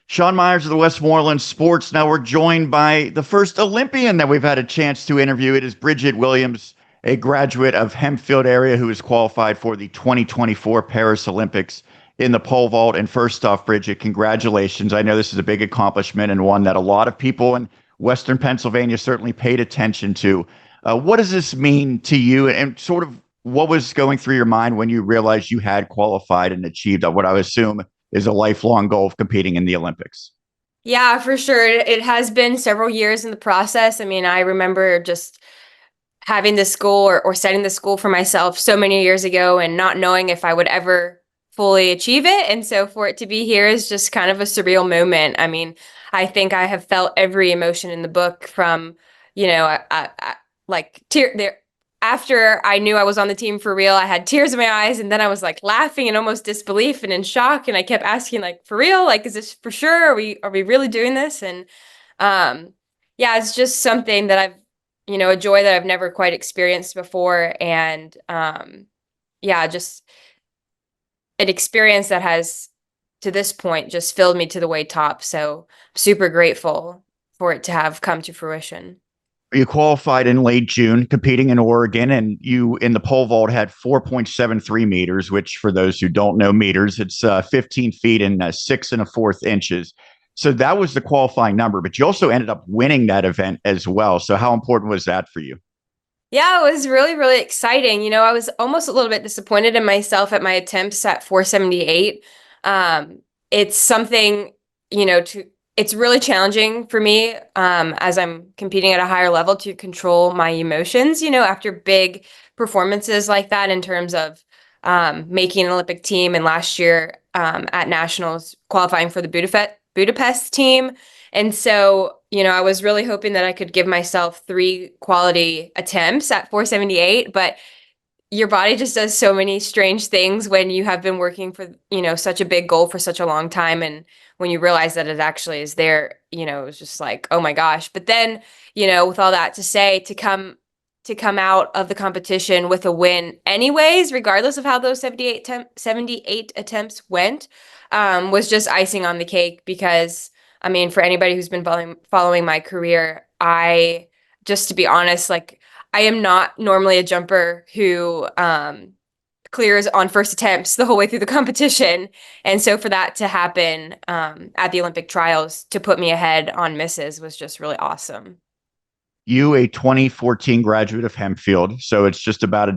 Sean Meyers of the Westmoreland Sports. Now we're joined by the first Olympian that we've had a chance to interview. It is Bridget Williams, a graduate of Hempfield Area who is qualified for the 2024 Paris Olympics in the pole vault. And first off, Bridget, congratulations. I know this is a big accomplishment and one that a lot of people in Western Pennsylvania certainly paid attention to. What does this mean to you, and sort of what was going through your mind when you realized you had qualified and achieved what I would assume is a lifelong goal of competing in the Olympics? Yeah, for sure. It has been several years in the process. I mean, I remember just having this goal or setting this goal for myself so many years ago and not knowing if I would ever fully achieve it. And so for it to be here is just kind of a surreal moment. I mean, I think I have felt every emotion in the book from, like there after I knew I was on the team for real, I had tears in my eyes, and then I was like laughing and almost disbelief and in shock, and I kept asking, like, for real? Like, is this for sure? Are we really doing this? And yeah, it's just something that a joy that I've never quite experienced before, and yeah, just an experience that has to this point just filled me to the way top. So super grateful for it to have come to fruition. You qualified in late June, competing in Oregon, and you in the pole vault had 4.73 meters, which for those who don't know meters, it's 15 feet and 6 1/4 inches. So that was the qualifying number, but you also ended up winning that event as well. So how important was that for you? Yeah, it was really, really exciting. I was almost a little bit disappointed in myself at my attempts at 478. It's something, it's really challenging for me as I'm competing at a higher level to control my emotions, after big performances like that in terms of making an Olympic team and last year at nationals qualifying for the Budapest team. And so, I was really hoping that I could give myself three quality attempts at 478, but your body just does so many strange things when you have been working for, such a big goal for such a long time. And when you realize that it actually is there, it's just like, oh my gosh. But then, with all that to say, to come out of the competition with a win anyways, regardless of how those 78 attempts went, was just icing on the cake because I mean, for anybody who's been following my career, just to be honest, like I am not normally a jumper who clears on first attempts the whole way through the competition. And so for that to happen at the Olympic trials to put me ahead on misses was just really awesome. You, a 2014 graduate of Hempfield, so it's just about a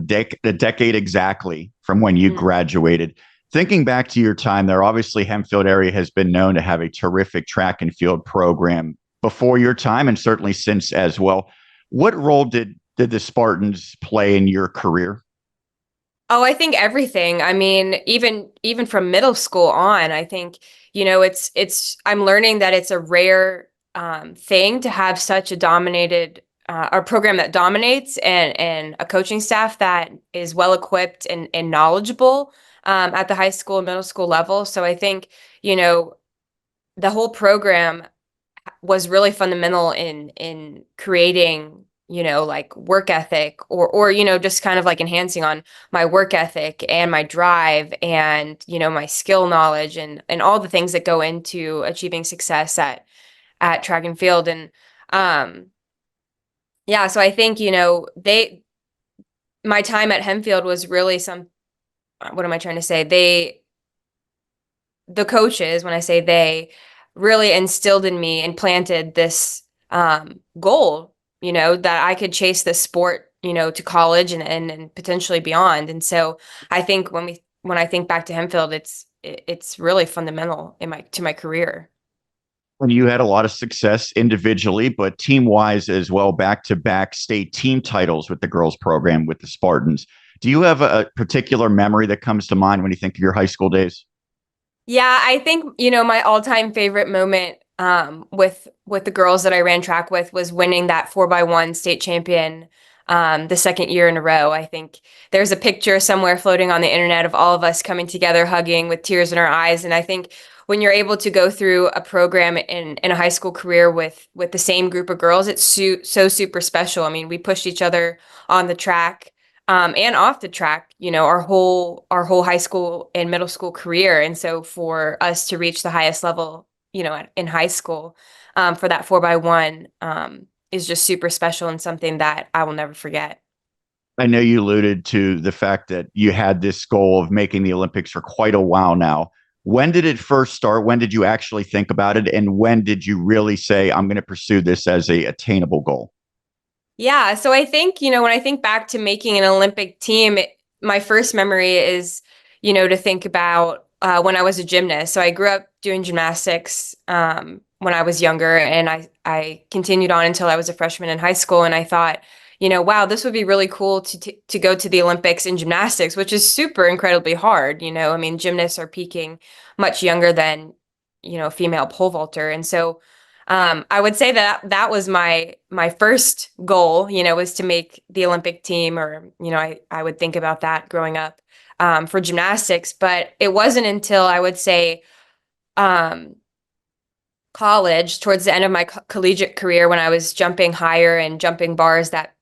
decade exactly from when you Mhm. graduated. Thinking back to your time there, obviously Hempfield area has been known to have a terrific track and field program before your time and certainly since as well. What role did the Spartans play in your career? Oh, I think everything. I mean, even from middle school on, I think, it's I'm learning that it's a rare thing to have such a dominated a program that dominates and a coaching staff that is well equipped and knowledgeable at the high school and middle school level. So I think, you know, the whole program was really fundamental in creating, like work ethic or just kind of like enhancing on my work ethic and my drive and my skill knowledge and all the things that go into achieving success at track and field. And um yeah, so I think they my time at Hempfield was really some what am I trying to say, the coaches, when I say they, really instilled in me and planted this goal, that I could chase this sport, to college and potentially beyond. And so I think when I think back to Hempfield, it's really fundamental in my career. When you had a lot of success individually, but team wise as well, back to back state team titles with the girls program with the Spartans. Do you have a particular memory that comes to mind when you think of your high school days? Yeah, I think, my all-time favorite moment with the girls that I ran track with was winning that 4x1 state champion the second year in a row. I think there's a picture somewhere floating on the internet of all of us coming together, hugging with tears in our eyes. And I think when you're able to go through a program in a high school career with the same group of girls, it's so super special. I mean, we pushed each other on the track and off the track, our whole high school and middle school career. And so for us to reach the highest level in high school, for that 4x1, is just super special and something that I will never forget. I know you alluded to the fact that you had this goal of making the Olympics for quite a while now. When did it first start? When did you actually think about it? And when did you really say, I'm going to pursue this as a attainable goal? Yeah, so I think, when I think back to making an Olympic team, my first memory is, to think about when I was a gymnast. So I grew up doing gymnastics when I was younger, and I continued on until I was a freshman in high school. And I thought, wow, this would be really cool to go to the Olympics in gymnastics, which is super incredibly hard. I mean, gymnasts are peaking much younger than, a female pole vaulter. And so I would say that that was my first goal, was to make the Olympic team, or I would think about that growing up for gymnastics. But it wasn't until I would say um, college, towards the end of my collegiate career, when I was jumping higher and jumping bars that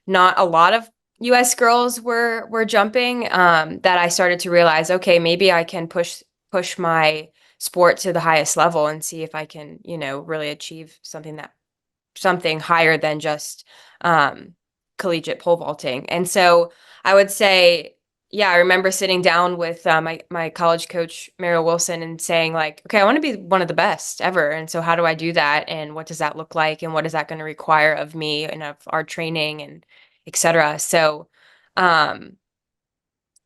not a lot of U.S. girls were jumping, that I started to realize, okay, maybe I can push my sport to the highest level and see if I can, really achieve something higher than just collegiate pole vaulting. And so I would say, yeah, I remember sitting down with my college coach, Mariel Wilson, and saying like, okay, I want to be one of the best ever. And so how do I do that? And what does that look like? And what is that going to require of me and of our training and et cetera? So um,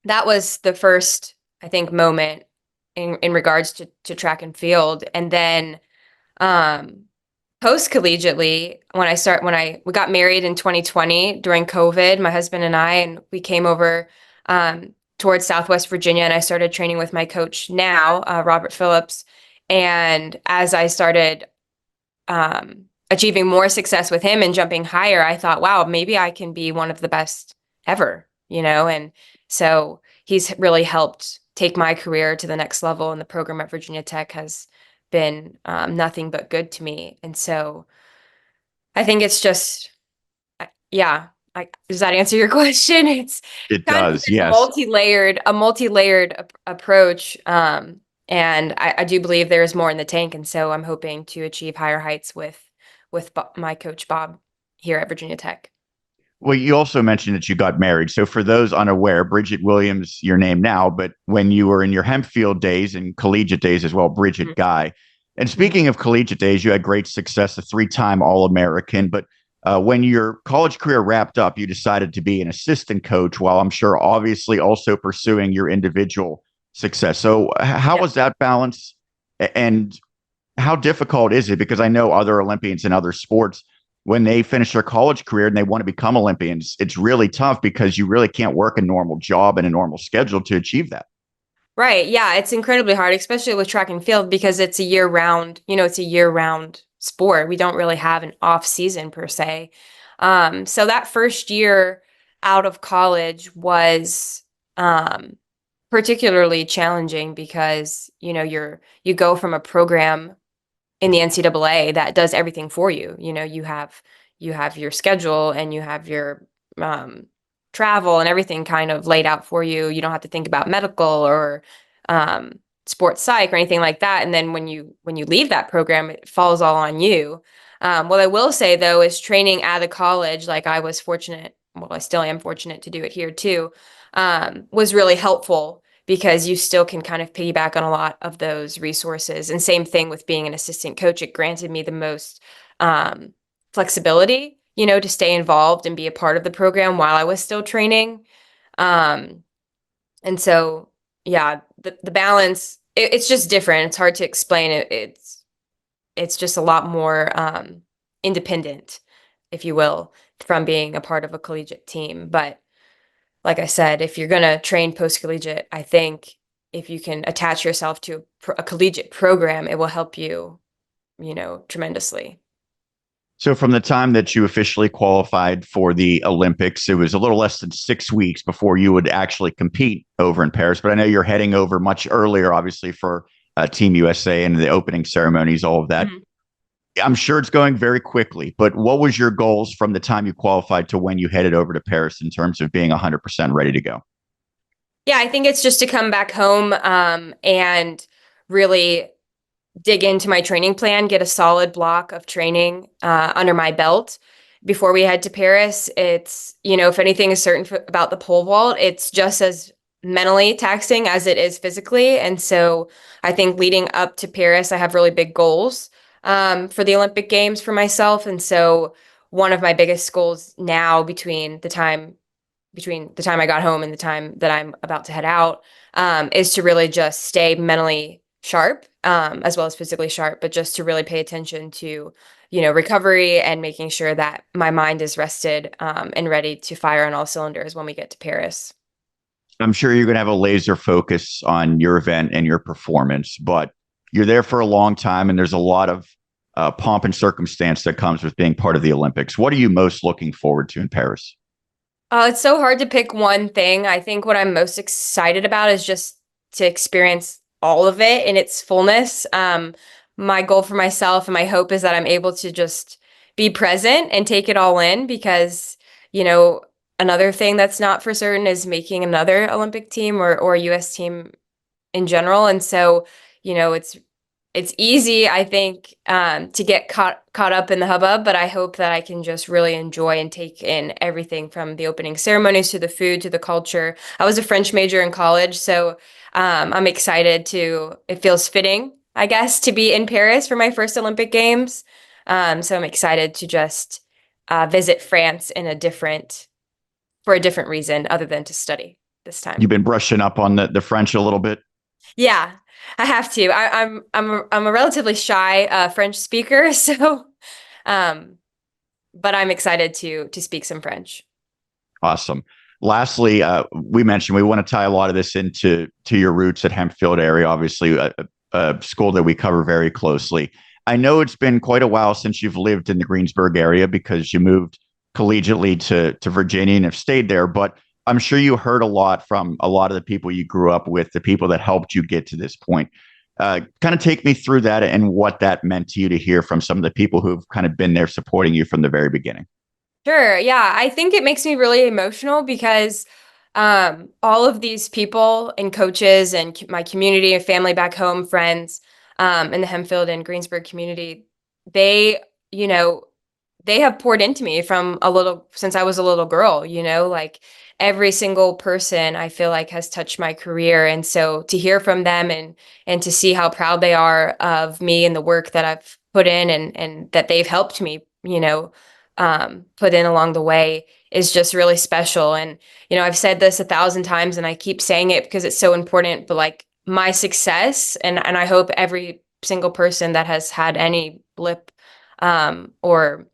that was the first, I think, moment in regards to track and field. And then um, post collegiately, we got married in 2020 during COVID, my husband and I, and we came over towards Southwest Virginia, and I started training with my coach now, Robert Phillips. And as I started achieving more success with him and jumping higher, I thought, wow, maybe I can be one of the best ever, and so he's really helped take my career to the next level, and the program at Virginia Tech has been nothing but good to me. And so I think it's just, yeah. Does that answer your question? It's It kind of does, this yes. multi-layered approach. And I do believe there is more in the tank. And so I'm hoping to achieve higher heights with my coach, Bob, here at Virginia Tech. Well, you also mentioned that you got married. So, for those unaware, Bridget Williams, your name now, but when you were in your Hempfield days and collegiate days as well, Bridget Mhm. Guy. And Mhm. speaking of collegiate days, you had great success, a three-time All-American. But when your college career wrapped up, you decided to be an assistant coach, while I'm sure obviously also pursuing your individual success. So, how Yeah. was that balance? And how difficult is it? Because I know other Olympians in other sports, when they finish their college career and they want to become Olympians, it's really tough because you really can't work a normal job and a normal schedule to achieve that. Right. Yeah. It's incredibly hard, especially with track and field, because it's a year round sport. We don't really have an off season per se. So that first year out of college was um, particularly challenging because, you go from a program in the NCAA that does everything for you. You have your schedule, and you have your um, travel and everything kind of laid out for you. You don't have to think about medical or sports psych or anything like that. And then when you leave that program, it falls all on you. What I will say though is training at a college, like I was fortunate, well, I still am fortunate to do it here too, was really helpful because you still can kind of piggyback on a lot of those resources. And same thing with being an assistant coach. It granted me the most flexibility, to stay involved and be a part of the program while I was still training. Um, and so, yeah, the balance, it's just different. It's hard to explain it. It's just a lot more independent, if you will, from being a part of a collegiate team. But like I said, if you're going to train post-collegiate, I think if you can attach yourself to a collegiate program, it will help you, tremendously. So, from the time that you officially qualified for the Olympics, it was a little less than 6 weeks before you would actually compete over in Paris. But I know you're heading over much earlier, obviously, for Team USA and the opening ceremonies, all of that. Mhm. I'm sure it's going very quickly, but what was your goals from the time you qualified to when you headed over to Paris in terms of being 100% ready to go? Yeah, I think it's just to come back home and really dig into my training plan, get a solid block of training under my belt before we head to Paris. It's, if anything is certain about the pole vault, it's just as mentally taxing as it is physically. And so I think leading up to Paris, I have really big goals for the Olympic Games for myself. And so one of my biggest goals now between the time I got home and the time that I'm about to head out, is to really just stay mentally sharp, as well as physically sharp, but just to really pay attention to, recovery and making sure that my mind is rested, and ready to fire on all cylinders when we get to Paris. I'm sure you're going to have a laser focus on your event and your performance, but you're there for a long time, and there's a lot of pomp and circumstance that comes with being part of the Olympics. What are you most looking forward to in Paris? It's so hard to pick one thing. I think what I'm most excited about is just to experience all of it in its fullness. My goal for myself and my hope is that I'm able to just be present and take it all in because, another thing that's not for certain is making another Olympic team or US team in general. And so, it's easy, I think, to get caught up in the hubbub, but I hope that I can just really enjoy and take in everything from the opening ceremonies to the food to the culture. I was a French major in college, so I'm excited it feels fitting, I guess, to be in Paris for my first Olympic Games. So I'm excited to just visit France for a different reason other than to study this time. You've been brushing up on the French a little bit. Yeah, I have to. I'm a relatively shy French speaker, so but I'm excited to speak some French. Awesome. Lastly, we mentioned we want to tie a lot of this into your roots at Hempfield Area, obviously a school that we cover very closely. I know it's been quite a while since you've lived in the Greensburg area because you moved collegiately to Virginia and have stayed there, but I'm sure you heard a lot from a lot of the people you grew up with, the people that helped you get to this point. Kind of take me through that and what that meant to you to hear from some of the people who've kind of been there supporting you from the very beginning. Sure. Yeah. I think it makes me really emotional because all of these people and coaches and my community and family back home, friends in the Hempfield and Greensburg community, they, you know, they have poured into me since I was a little girl, like every single person I feel like has touched my career. And so to hear from them and to see how proud they are of me and the work that I've put in and that they've helped me, put in along the way is just really special. And, I've said this 1,000 times and I keep saying it because it's so important, but like my success and I hope every single person that has had any blip, or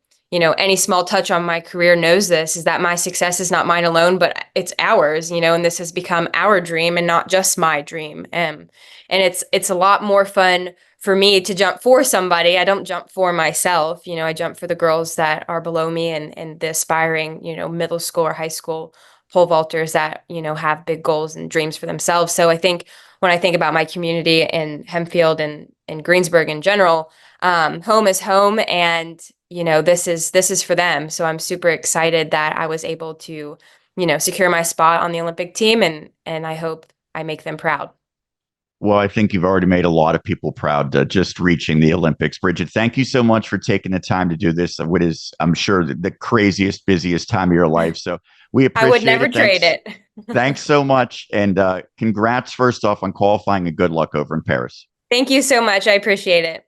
any small touch on my career knows this, is that my success is not mine alone, but it's ours, and this has become our dream and not just my dream. And it's a lot more fun for me to jump for somebody. I don't jump for myself, I jump for the girls that are below me and the aspiring, middle school or high school pole vaulters that, have big goals and dreams for themselves. So I think when I think about my community in Hempfield and Greensburg in general, home is home, and this is for them. So I'm super excited that I was able to, secure my spot on the Olympic team, and I hope I make them proud. Well, I think you've already made a lot of people proud just reaching the Olympics. Bridget, thank you so much for taking the time to do this. What is, I'm sure, the craziest, busiest time of your life. So we appreciate it. I would never trade it. Thanks so much. And congrats, first off, on qualifying, and good luck over in Paris. Thank you so much. I appreciate it.